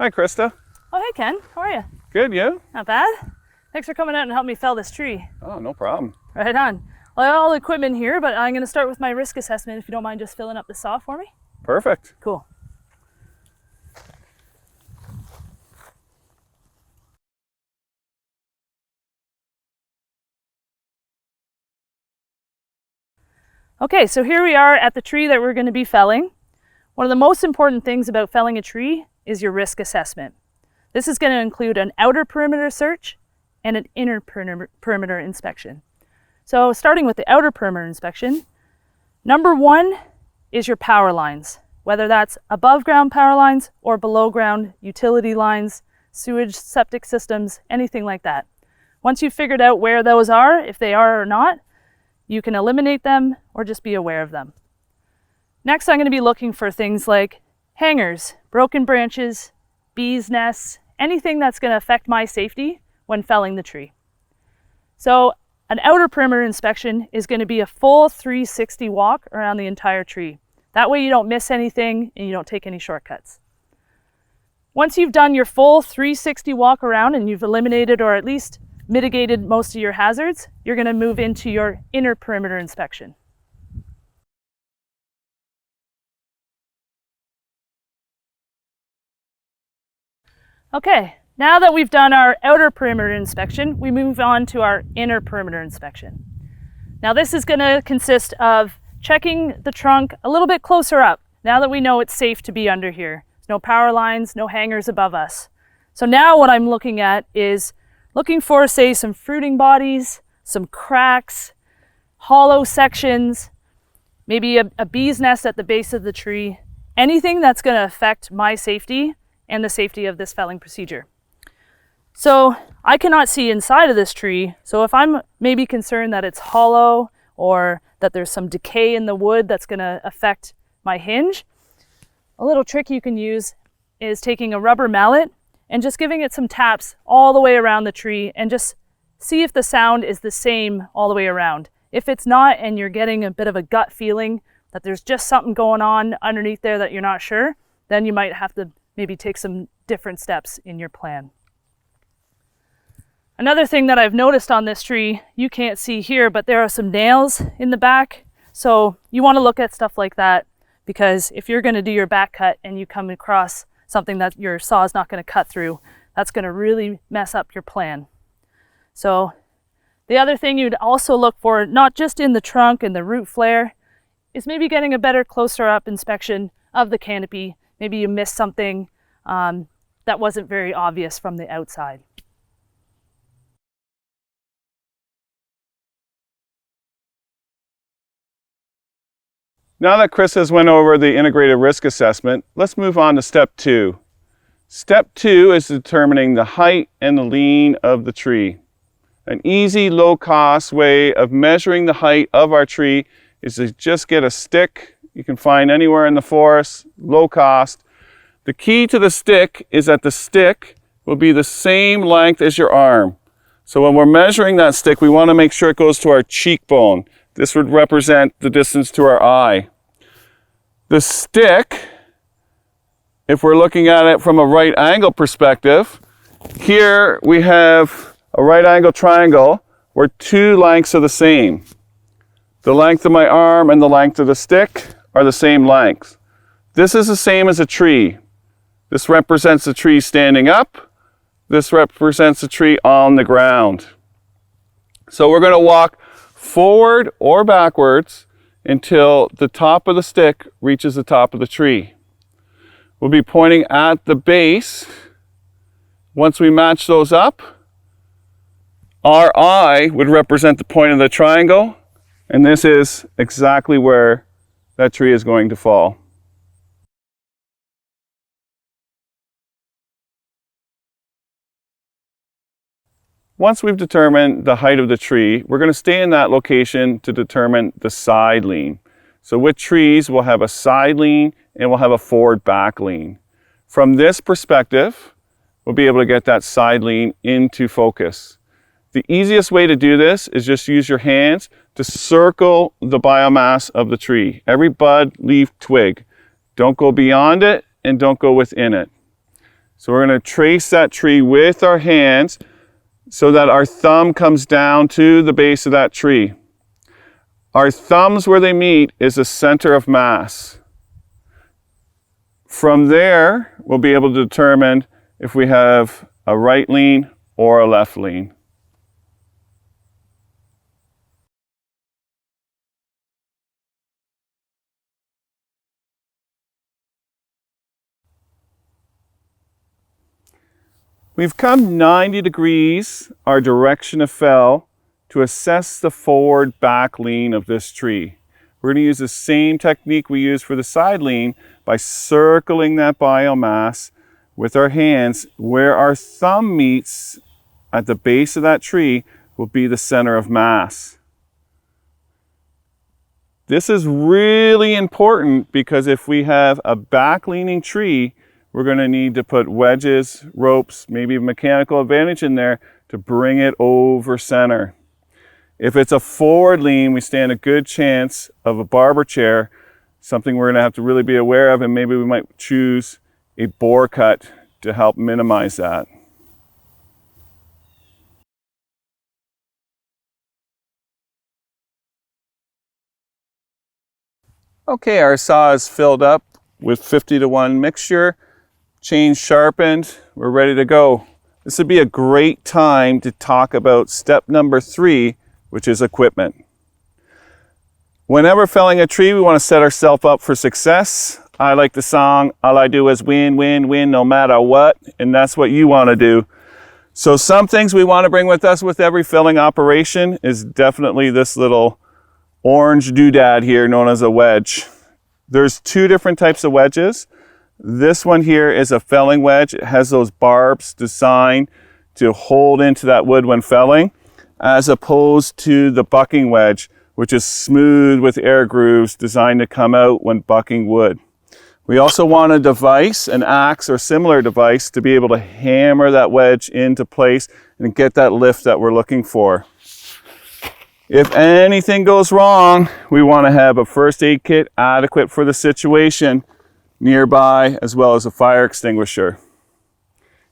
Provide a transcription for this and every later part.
Hi, Krista. Oh, hey, Ken. How are you? Good, you? Not bad. Thanks for coming out and helping me fell this tree. Oh, no problem. Right on. Well, I have all the equipment here, but I'm going to start with my risk assessment if you don't mind just filling up the saw for me. Perfect. Cool. Okay, so here we are at the tree that we're going to be felling. One of the most important things about felling a tree is your risk assessment. This is going to include an outer perimeter search and an inner perimeter inspection. So starting with the outer perimeter inspection, number one is your power lines, whether that's above ground power lines or below ground utility lines, sewage, septic systems, anything like that. Once you've figured out where those are, if they are or not, you can eliminate them or just be aware of them. Next, I'm going to be looking for things like hangers, broken branches, bees' nests, anything that's going to affect my safety when felling the tree. So an outer perimeter inspection is going to be a full 360 walk around the entire tree. That way you don't miss anything and you don't take any shortcuts. Once you've done your full 360 walk around and you've eliminated or at least mitigated most of your hazards, you're going to move into your inner perimeter inspection. Okay, now that we've done our outer perimeter inspection, we move on to our inner perimeter inspection. Now this is going to consist of checking the trunk a little bit closer up, now that we know it's safe to be under here. There's no power lines, no hangers above us. So now what I'm looking at is looking for, say, some fruiting bodies, some cracks, hollow sections, maybe a bee's nest at the base of the tree, anything that's going to affect my safety and the safety of this felling procedure. So I cannot see inside of this tree, so if I'm maybe concerned that it's hollow or that there's some decay in the wood that's going to affect my hinge, a little trick you can use is taking a rubber mallet and just giving it some taps all the way around the tree and just see if the sound is the same all the way around. If it's not and you're getting a bit of a gut feeling that there's just something going on underneath there that you're not sure, then you might have to maybe take some different steps in your plan. Another thing that I've noticed on this tree, you can't see here, but there are some nails in the back. So you want to look at stuff like that, because if you're going to do your back cut and you come across something that your saw is not going to cut through, that's going to really mess up your plan. So the other thing you'd also look for, not just in the trunk and the root flare, is maybe getting a better closer up inspection of the canopy. Maybe you missed something that wasn't very obvious from the outside. Now that Chris has went over the integrated risk assessment, let's move on to step 2. Step 2 is determining the height and the lean of the tree. An easy, low-cost way of measuring the height of our tree is to just get a stick you can find anywhere in the forest, low cost. The key to the stick is that the stick will be the same length as your arm. So when we're measuring that stick, we want to make sure it goes to our cheekbone. This would represent the distance to our eye. The stick, if we're looking at it from a right angle perspective, here we have a right angle triangle where two lengths are the same. The length of my arm and the length of the stick are the same length. This is the same as a tree. This represents the tree standing up. This represents the tree on the ground. So we're going to walk forward or backwards until the top of the stick reaches the top of the tree. We'll be pointing at the base. Once we match those up, our eye would represent the point of the triangle, and this is exactly where that tree is going to fall. Once we've determined the height of the tree, we're going to stay in that location to determine the side lean. So with trees, we'll have a side lean and we'll have a forward back lean. From this perspective, we'll be able to get that side lean into focus. The easiest way to do this is just use your hands to circle the biomass of the tree. Every bud, leaf, twig. Don't go beyond it and don't go within it. So we're going to trace that tree with our hands so that our thumb comes down to the base of that tree. Our thumbs, where they meet, is the center of mass. From there, we'll be able to determine if we have a right lean or a left lean. We've come 90 degrees, our direction of fell, to assess the forward back lean of this tree. We're going to use the same technique we use for the side lean by circling that biomass with our hands. Where our thumb meets at the base of that tree will be the center of mass. This is really important because if we have a back leaning tree, we're going to need to put wedges, ropes, maybe a mechanical advantage in there to bring it over center. If it's a forward lean, we stand a good chance of a barber chair, something we're going to have to really be aware of, and maybe we might choose a bore cut to help minimize that. Okay, our saw is filled up with 50-to-1 mixture. Chain sharpened, we're ready to go. This would be a great time to talk about step number 3, which is equipment. Whenever felling a tree, we want to set ourselves up for success. I like the song, all I do is win, win, win, no matter what, and that's what you want to do. So some things we want to bring with us with every felling operation is definitely this little orange doodad here known as a wedge. There's 2 different types of wedges. This one here is a felling wedge. It has those barbs designed to hold into that wood when felling, as opposed to the bucking wedge, which is smooth with air grooves designed to come out when bucking wood. We also want a device, an axe or similar device, to be able to hammer that wedge into place and get that lift that we're looking for. If anything goes wrong, we want to have a first aid kit adequate for the situation nearby, as well as a fire extinguisher.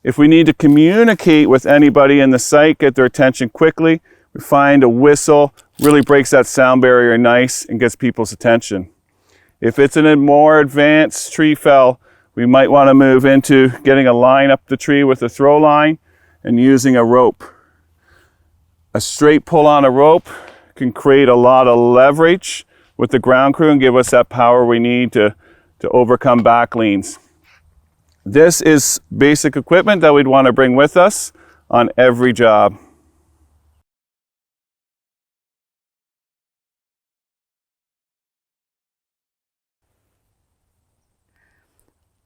If we need to communicate with anybody in the site, get their attention quickly, we find a whistle really breaks that sound barrier nice and gets people's attention. If it's in a more advanced tree fell, we might want to move into getting a line up the tree with a throw line and using a rope. A straight pull on a rope can create a lot of leverage with the ground crew and give us that power we need to overcome back leans. This is basic equipment that we'd want to bring with us on every job.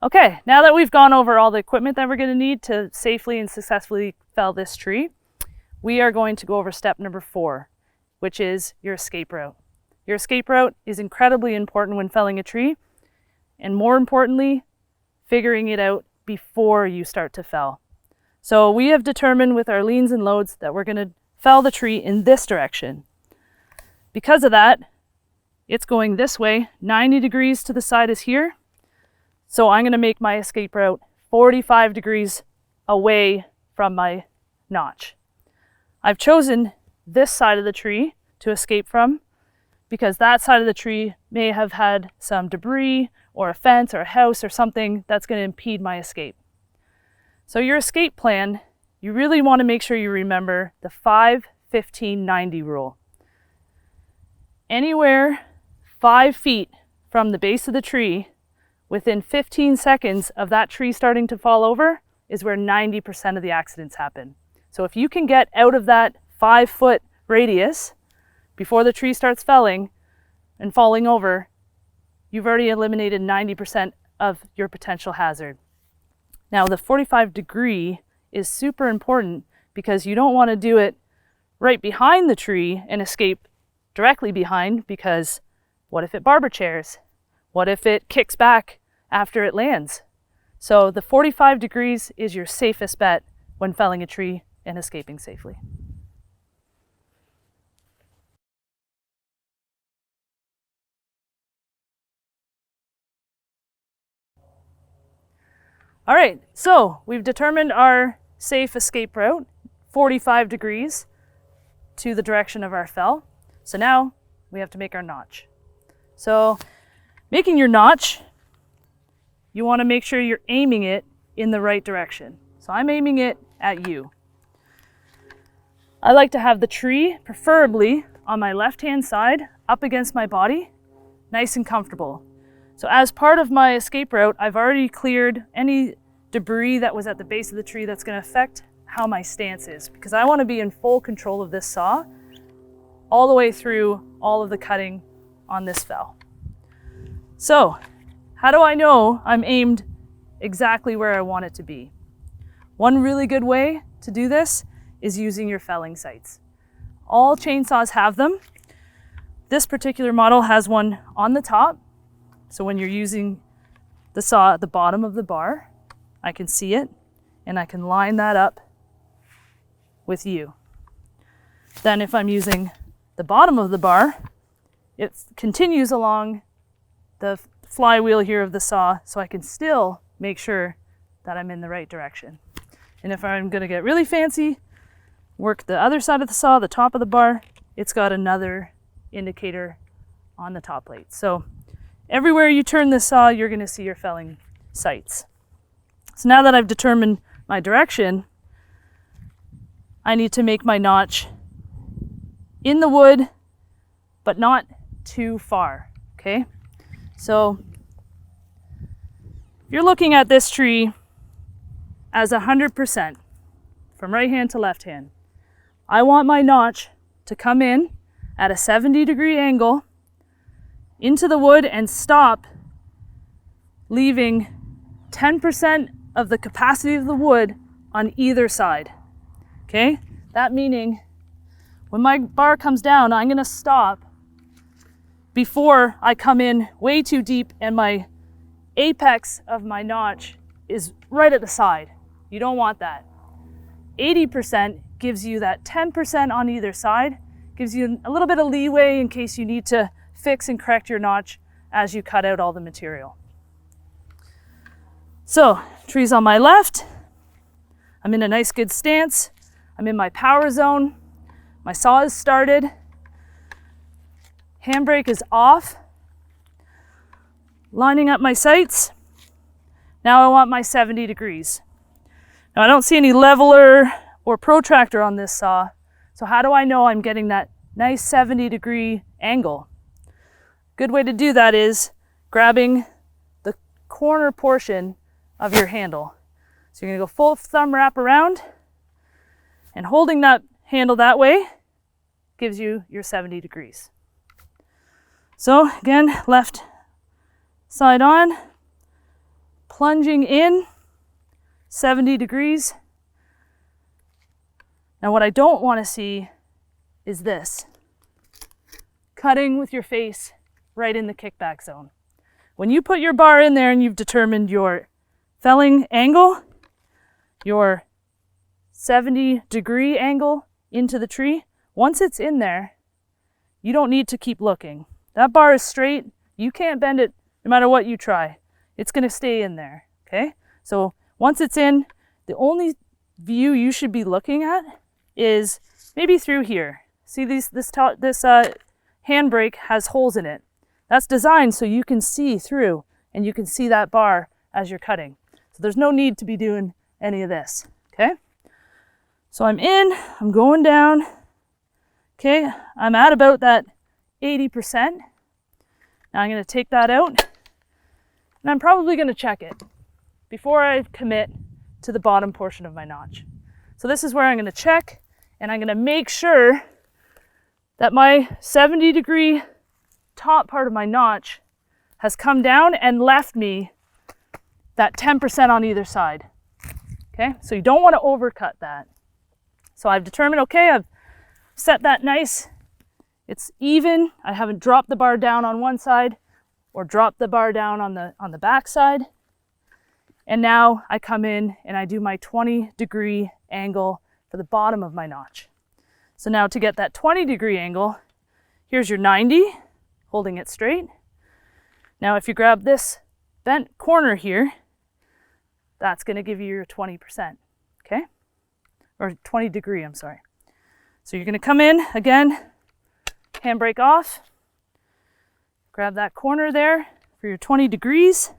Okay, now that we've gone over all the equipment that we're going to need to safely and successfully fell this tree, we are going to go over step number 4, which is your escape route. Your escape route is incredibly important when felling a tree, and more importantly, figuring it out before you start to fell. So we have determined with our leans and loads that we're going to fell the tree in this direction. Because of that, it's going this way, 90 degrees to the side is here. So I'm going to make my escape route 45 degrees away from my notch. I've chosen this side of the tree to escape from because that side of the tree may have had some debris or a fence or a house or something that's going to impede my escape. So your escape plan, you really want to make sure you remember the 5-15-90 rule. Anywhere 5 feet from the base of the tree, within 15 seconds of that tree starting to fall over, is where 90% of the accidents happen. So if you can get out of that 5-foot radius before the tree starts felling and falling over, you've already eliminated 90% of your potential hazard. Now the 45 degree is super important because you don't want to do it right behind the tree and escape directly behind, because what if it barber chairs? What if it kicks back after it lands? So the 45 degrees is your safest bet when felling a tree and escaping safely. All right, so we've determined our safe escape route, 45 degrees to the direction of our fell. So now we have to make our notch. So making your notch, you want to make sure you're aiming it in the right direction. So I'm aiming it at you. I like to have the tree, preferably on my left-hand side, up against my body, nice and comfortable. So as part of my escape route, I've already cleared any debris that was at the base of the tree that's going to affect how my stance is, because I want to be in full control of this saw all the way through all of the cutting on this fell. So how do I know I'm aimed exactly where I want it to be? One really good way to do this is using your felling sights. All chainsaws have them. This particular model has one on the top. So when you're using the saw at the bottom of the bar, I can see it and I can line that up with you. Then if I'm using the bottom of the bar, it continues along the flywheel here of the saw, so I can still make sure that I'm in the right direction. And if I'm going to get really fancy, work the other side of the saw, the top of the bar, it's got another indicator on the top plate. So everywhere you turn the saw, you're going to see your felling sights. So now that I've determined my direction, I need to make my notch in the wood, but not too far, okay? So you're looking at this tree as 100% from right hand to left hand. I want my notch to come in at a 70-degree angle into the wood and stop, leaving 10% of the capacity of the wood on either side, okay? That meaning when my bar comes down, I'm gonna stop before I come in way too deep and my apex of my notch is right at the side. You don't want that. 80% gives you that 10% on either side, gives you a little bit of leeway in case you need to fix and correct your notch as you cut out all the material. So, tree's on my left. I'm in a nice good stance. I'm in my power zone. My saw is started. Handbrake is off. Lining up my sights. Now I want my 70 degrees. Now I don't see any leveler or protractor on this saw, so how do I know I'm getting that nice 70-degree angle? Good way to do that is grabbing the corner portion of your handle. So you're gonna go full thumb wrap around, and holding that handle that way gives you your 70 degrees. So again, left side on, plunging in, 70 degrees. Now what I don't want to see is this, cutting with your face right in the kickback zone. When you put your bar in there and you've determined your felling angle, your 70-degree angle into the tree, once it's in there, you don't need to keep looking. That bar is straight. You can't bend it no matter what you try. It's going to stay in there, okay? So once it's in, the only view you should be looking at is maybe through here. See this handbrake has holes in it. That's designed so you can see through and you can see that bar as you're cutting. So there's no need to be doing any of this, okay? So I'm in, I'm going down, okay? I'm at about that 80%. Now I'm gonna take that out and I'm probably gonna check it before I commit to the bottom portion of my notch. So this is where I'm gonna check and I'm gonna make sure that my 70-degree top part of my notch has come down and left me that 10% on either side. Okay, so you don't want to overcut that. So I've determined, okay, I've set that nice, it's even. I haven't dropped the bar down on one side or dropped the bar down on the back side. And now I come in and I do my 20-degree angle for the bottom of my notch. So now to get that 20-degree angle, here's your 90, holding it straight. Now if you grab this bent corner here, that's going to give you your 20%, okay? Or 20 degree, I'm sorry. So you're going to come in, again, handbrake off, grab that corner there for your 20 degrees.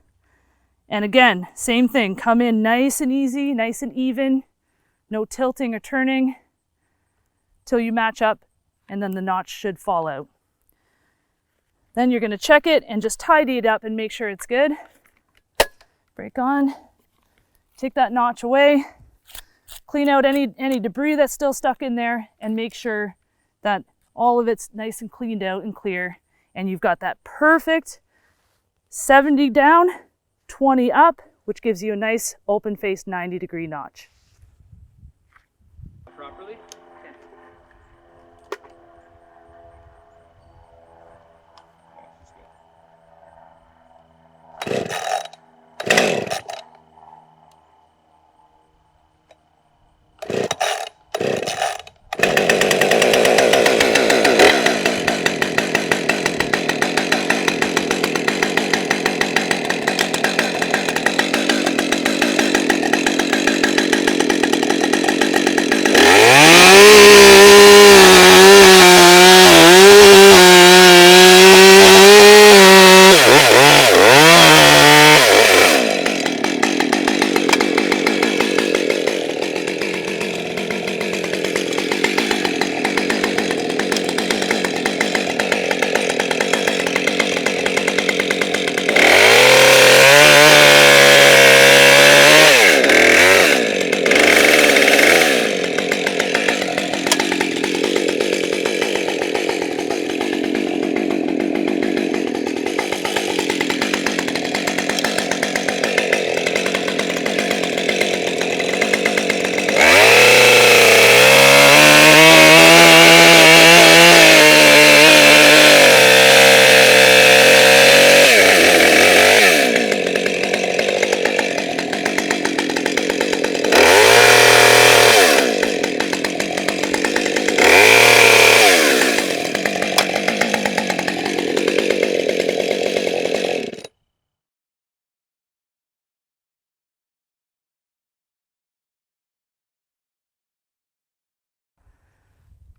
And again, same thing, come in nice and easy, nice and even, no tilting or turning till you match up, and then the notch should fall out. Then you're going to check it and just tidy it up and make sure it's good. Brake on, take that notch away, clean out any debris that's still stuck in there, and make sure that all of it's nice and cleaned out and clear, and you've got that perfect 70 down, 20 up, which gives you a nice open-faced 90-degree notch. Properly.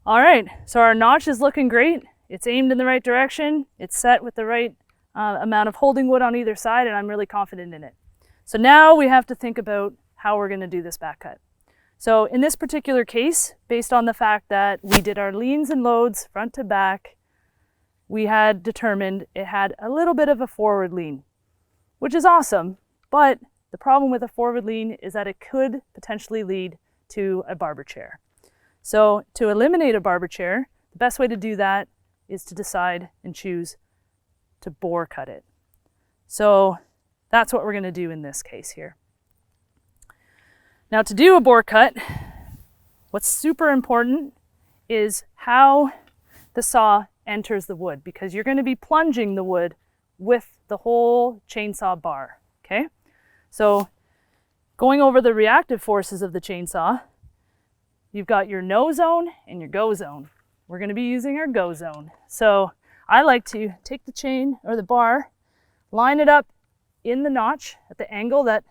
All right, so our notch is looking great. It's aimed in the right direction. It's set with the right amount of holding wood on either side, and I'm really confident in it. So now we have to think about how we're going to do this back cut. So in this particular case, based on the fact that we did our leans and loads front to back, we had determined it had a little bit of a forward lean, which is awesome, but the problem with a forward lean is that it could potentially lead to a barber chair. So to eliminate a barber chair, the best way to do that is to decide and choose to bore cut it. So that's what we're going to do in this case here. Now to do a bore cut, what's super important is how the saw enters the wood, because you're going to be plunging the wood with the whole chainsaw bar, okay? So going over the reactive forces of the chainsaw, you've got your no zone and your go zone. We're going to be using our go zone. So I like to take the chain or the bar, line it up in the notch at the angle that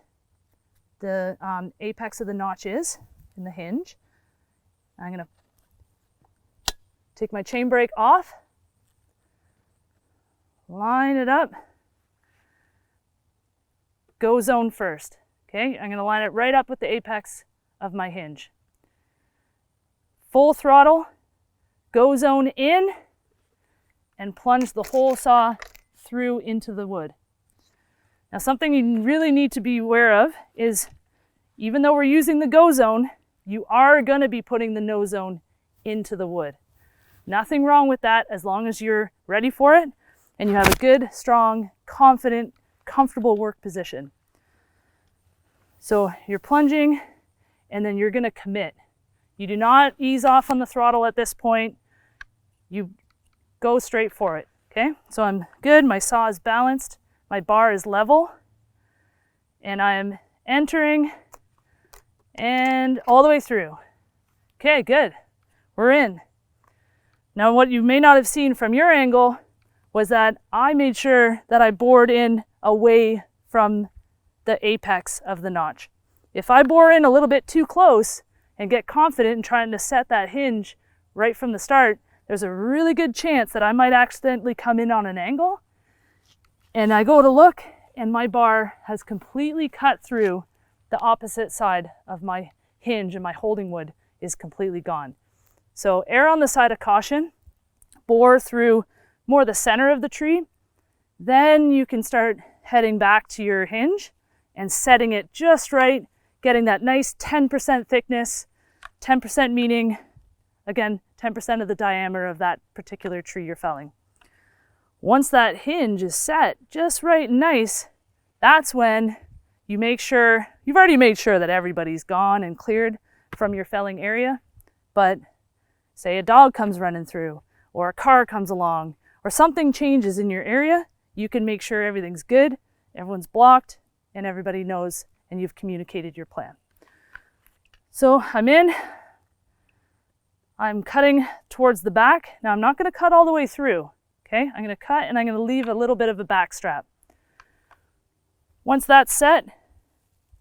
the apex of the notch is in the hinge. I'm going to take my chain brake off, line it up, go zone first. Okay, I'm going to line it right up with the apex of my hinge. Full throttle, go zone in, and plunge the whole saw through into the wood. Now something you really need to be aware of is, even though we're using the go zone, you are going to be putting the no zone into the wood. Nothing wrong with that as long as you're ready for it and you have a good, strong, confident, comfortable work position. So you're plunging and then you're going to commit. You do not ease off on the throttle at this point. You go straight for it, okay? So I'm good, my saw is balanced, my bar is level, and I am entering and all the way through. Okay, good, we're in. Now what you may not have seen from your angle was that I made sure that I bored in away from the apex of the notch. If I bore in a little bit too close and get confident in trying to set that hinge right from the start, there's a really good chance that I might accidentally come in on an angle, and I go to look and my bar has completely cut through the opposite side of my hinge and my holding wood is completely gone. So err on the side of caution, bore through more the center of the tree, then you can start heading back to your hinge and setting it just right, getting that nice 10% thickness, 10% meaning, again, 10% of the diameter of that particular tree you're felling. Once that hinge is set just right and nice, that's when you make sure, you've already made sure that everybody's gone and cleared from your felling area, but say a dog comes running through, or a car comes along, or something changes in your area, you can make sure everything's good, everyone's blocked, and everybody knows and you've communicated your plan. So I'm in, I'm cutting towards the back. Now I'm not going to cut all the way through, okay? I'm going to cut and I'm going to leave a little bit of a back strap. Once that's set,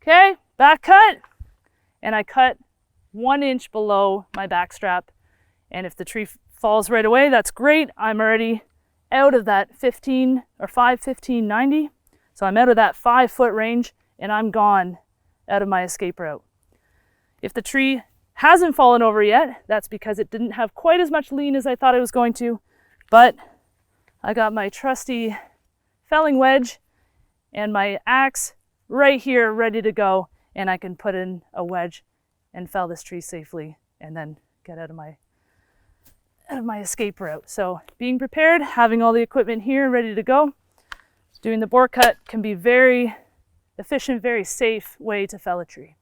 okay, back cut, and I cut 1 inch below my back strap. And if the tree falls right away, that's great. I'm already out of that 15 or 5, 90. So I'm out of that 5 foot range and I'm gone out of my escape route. If the tree hasn't fallen over yet, that's because it didn't have quite as much lean as I thought it was going to, but I got my trusty felling wedge and my axe right here ready to go, and I can put in a wedge and fell this tree safely and then get out of my escape route. So being prepared, having all the equipment here ready to go, doing the bore cut can be very efficient, very safe way to fell a tree.